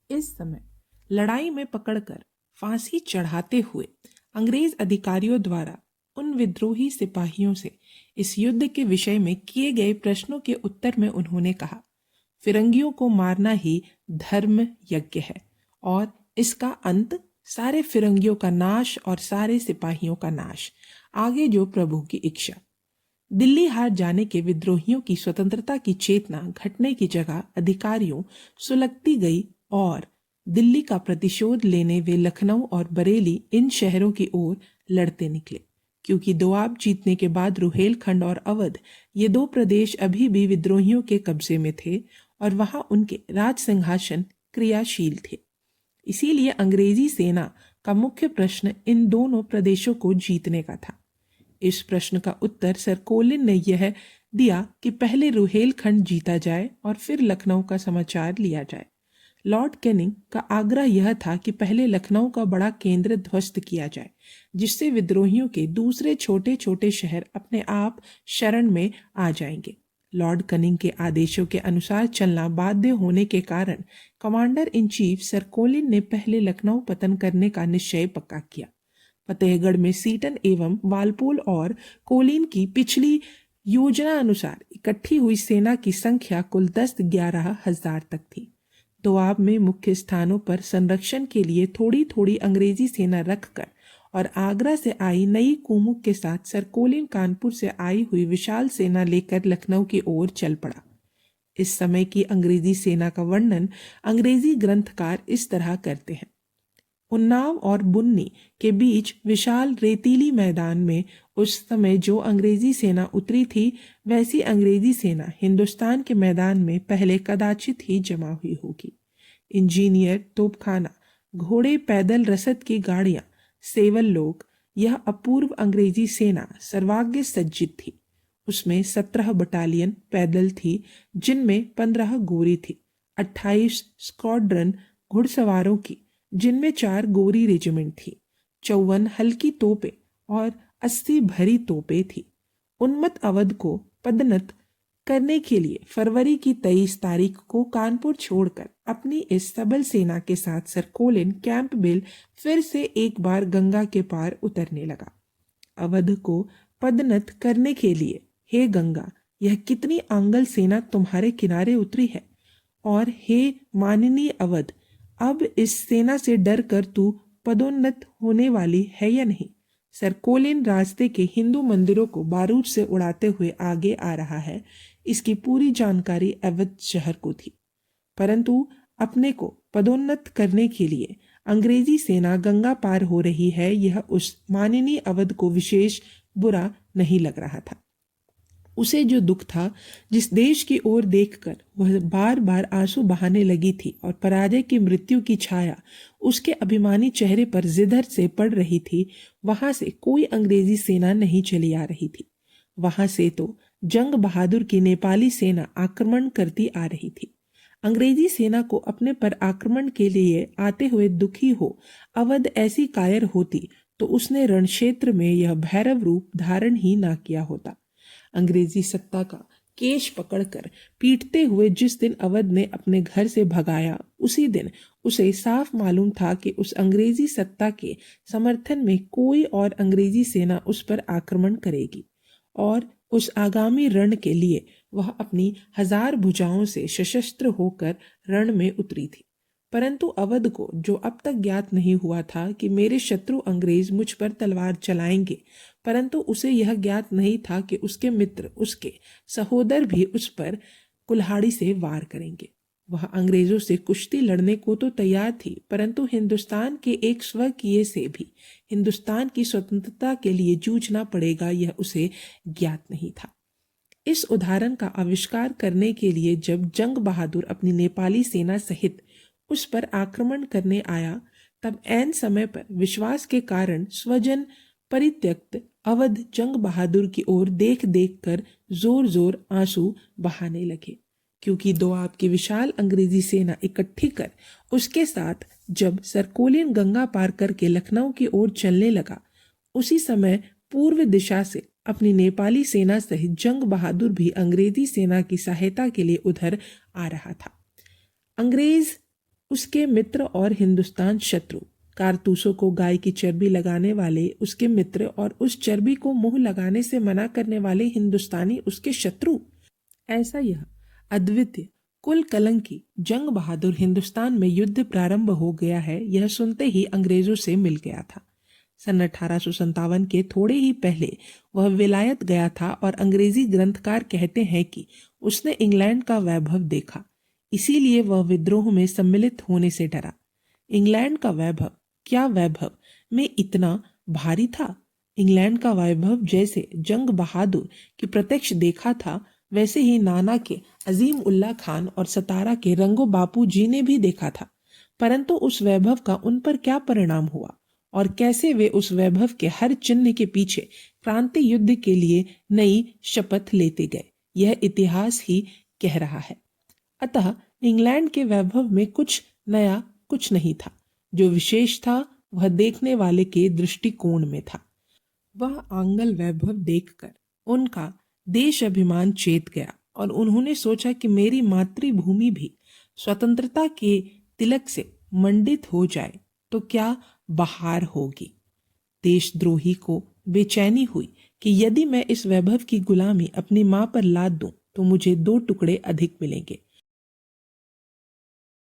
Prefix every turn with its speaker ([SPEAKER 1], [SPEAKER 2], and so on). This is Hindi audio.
[SPEAKER 1] इस समय लड़ाई में पकड़कर फांसी चढ़ाते हुए अंग्रेज अधिकारियों द्वारा उन विद्रोही सिपाहियों से इस युद्ध के विषय में किए गए प्रश्नों के उत्तर में उन्होंने कहा, फिरंगियों को मारना ही धर्म यज्ञ है और इसका अंत सारे फिरंगियों का नाश और सारे सिपाहियों का नाश, आगे जो प्रभु की इच्छा। दिल्ली हार जाने के विद्रोहियों की स्वतंत्रता की चेतना घटने की जगह अधिकारियों सुलगती गई और दिल्ली का प्रतिशोध लेने वे लखनऊ और बरेली इन शहरों की ओर लड़ते निकले, क्योंकि दोआब जीतने के बाद रुहेलखंड और अवध ये दो प्रदेश अभी भी विद्रोहियों के कब्जे में थे और वहां उनके राज सिंहासन क्रियाशील थे। इसीलिए अंग्रेजी सेना का मुख्य प्रश्न इन दोनों प्रदेशों को जीतने का था। इस प्रश्न का उत्तर सर कोलिन ने यह दिया कि पहले रुहेलखंड जीता जाए और फिर लखनऊ का समाचार लिया जाए। लॉर्ड कैनिंग का आग्रह यह था कि पहले लखनऊ का बड़ा केंद्र ध्वस्त किया जाए, जिससे विद्रोहियों के दूसरे छोटे छोटे शहर अपने आप शरण में आ जाएंगे। लॉर्ड कैनिंग के आदेशों के अनुसार चलना बाध्य होने के कारण commander in chief sir Colin ने पहले लखनऊ पतन करने का निश्चय पक्का किया। फतेहगढ़ में सीटन एवं वालपोल और कोलिन की पिछली योजना अनुसार इकट्ठी हुई सेना की संख्या कुल 10-11 हजार तक थी। दोआब में मुख्य स्थानों पर संरक्षण के लिए थोड़ी थोड़ी अंग्रेजी सेना रखकर और आगरा से आई नई कुमुक के साथ सर कोलिन कानपुर से आई हुई विशाल सेना लेकर लखनऊ की ओर चल पड़ा। इस समय की अंग्रेजी सेना का वर्णन अंग्रेजी ग्रंथकार इस तरह करते हैं, उन्नाव और बुन्नी के बीच विशाल रेतीली मैदान में उस समय जो अंग्रेजी सेना उतरी थी, वैसी अंग्रेजी सेना हिंदुस्तान के मैदान में पहले कदाचित ही जमा हुई होगी। इंजीनियर, तोपखाना, घोड़े, पैदल रसद की गाड़ियां, सेवल लोग, यह अपूर्व अंग्रेजी सेना सर्वाग्य सज्जित थी। उसमें 17 बटालियन पैदल थी, जिनमें 15 गोरी थी, 28 स्क्वाड्रन घुड़सवारों की, जिनमें 4 गोरी रेजिमेंट थी, 54 हल्की तोपें और 80 भरी तोपें थी। उन्मत्त अवध को पदनत करने के लिए फरवरी की 23 तारीख को कानपुर छोड़कर अपनी इस सबल सेना के साथ सर कोलिन कैंपबेल फिर से एक बार गंगा के पार उतरने लगा। अवध को पदनत करने के लिए, हे गंगा, यह कितनी आंगल सेना तुम्हारे किनारे उतरी है, और हे माननीय अवध, अब इस सेना से डर कर तू पदोन्नत होने वाली है या नहीं? सर कोलिन रास्ते के हिंदू मंदिरों को बारूद से उड़ाते हुए आगे आ रहा है, इसकी पूरी जानकारी अवध शहर को थी। परंतु अपने को पदोन्नत करने के लिए अंग्रेजी सेना गंगा पार हो रही है, यह उस माननीय अवध को विशेष बुरा नहीं लग रहा था। उसे जो दुख था, जिस देश की ओर देखकर वह बार बार आंसू बहाने लगी थी और पराजय की मृत्यु की छाया उसके अभिमानी चेहरे पर जिधर से पड़ रही थी, वहां से कोई अंग्रेजी सेना नहीं चली आ रही थी। वहां से तो जंग बहादुर की नेपाली सेना आक्रमण करती आ रही थी। अंग्रेजी सेना को अपने पर आक्रमण के लिए आते हुए दुखी हो अवध ऐसी कायर होती तो उसने रणक्षेत्र में यह भैरव रूप धारण ही ना किया होता। अंग्रेजी सत्ता का केश पकड़कर पीटते हुए जिस दिन अवध ने अपने घर से भगाया, उसी दिन उसे साफ मालूम था कि उस अंग्रेजी सत्ता के समर्थन में कोई और अंग्रेजी सेना उस पर आक्रमण करेगी और उस आगामी रण के लिए वह अपनी 1000 भुजाओं से सशस्त्र होकर रण में उतरी थी। परंतु अवध को जो अब तक ज्ञात नहीं हुआ था कि मेरे शत्रु अंग्रेज मुझ पर तलवार चलाएंगे, परंतु उसे यह ज्ञात नहीं था कि उसके मित्र, उसके सहोदर भी उस पर कुल्हाड़ी से वार करेंगे। वह अंग्रेजों से कुश्ती लड़ने को तो तैयार थी, परंतु हिंदुस्तान के एक स्वकीय से भी हिंदुस्तान की स्वतंत्रता के लिए जूझना पड़ेगा, यह उसे ज्ञात नहीं था। इस उदाहरण का आविष्कार करने के लिए जब जंग बहादुर अपनी नेपाली सेना सहित उस पर आक्रमण करने आया, तब ऐन समय पर विश्वास के कारण स्वजन परित्यक्त अवध जंग बहादुर की ओर देख देख कर जोर जोर आंसू बहाने लगे, क्योंकि दोआब की विशाल अंग्रेजी सेना इकट्ठी कर उसके साथ जब सर कोलिन गंगा पार करके लखनऊ की ओर चलने लगा, उसी समय पूर्व दिशा से अपनी नेपाली सेना सहित जंग बहादुर भी अंग्रेजी सेना की सहायता के लिए उधर आ रहा था। अंग्रेज उसके मित्र और हिंदुस्तान शत्रु, कारतूसों को गाय की चर्बी लगाने वाले उसके मित्र और उस चर्बी को मुंह लगाने से मना करने वाले हिंदुस्तानी उसके शत्रु। ऐसा यह अद्वितीय कुल कलंकी जंग बहादुर हिंदुस्तान में युद्ध प्रारंभ हो गया है, यह सुनते ही अंग्रेजों से मिल गया था। सन 1857 के थोड़े ही पहले वह विलायत गया था और अंग्रेजी ग्रंथकार कहते हैं कि उसने इंग्लैंड का वैभव देखा, इसीलिए वह विद्रोह में सम्मिलित होने से डरा। इंग्लैंड का वैभव, क्या वैभव में इतना भारी था। इंग्लैंड का वैभव जैसे जंग बहादुर की प्रत्यक्ष देखा था, वैसे ही नाना के अजीम उल्ला खान और सतारा के रंगो बापू जी ने भी देखा था। परंतु उस वैभव का उन पर क्या परिणाम हुआ और कैसे वे उस वैभव के हर चिन्ह के पीछे क्रांति युद्ध के लिए नई शपथ लेते गए, यह इतिहास ही कह रहा है। अतः इंग्लैंड के वैभव में कुछ नया कुछ नहीं था। जो विशेष था वह देखने वाले के दृष्टिकोण में था। वह आंगल वैभव देखकर उनका देश अभिमान चेत गया और उन्होंने सोचा कि मेरी मातृभूमि भी स्वतंत्रता के तिलक से मंडित हो जाए तो क्या बहार होगी। देशद्रोही को बेचैनी हुई कि यदि मैं इस वैभव की गुलामी अपनी मां पर लाद दूं तो मुझे 2 टुकड़े अधिक मिलेंगे।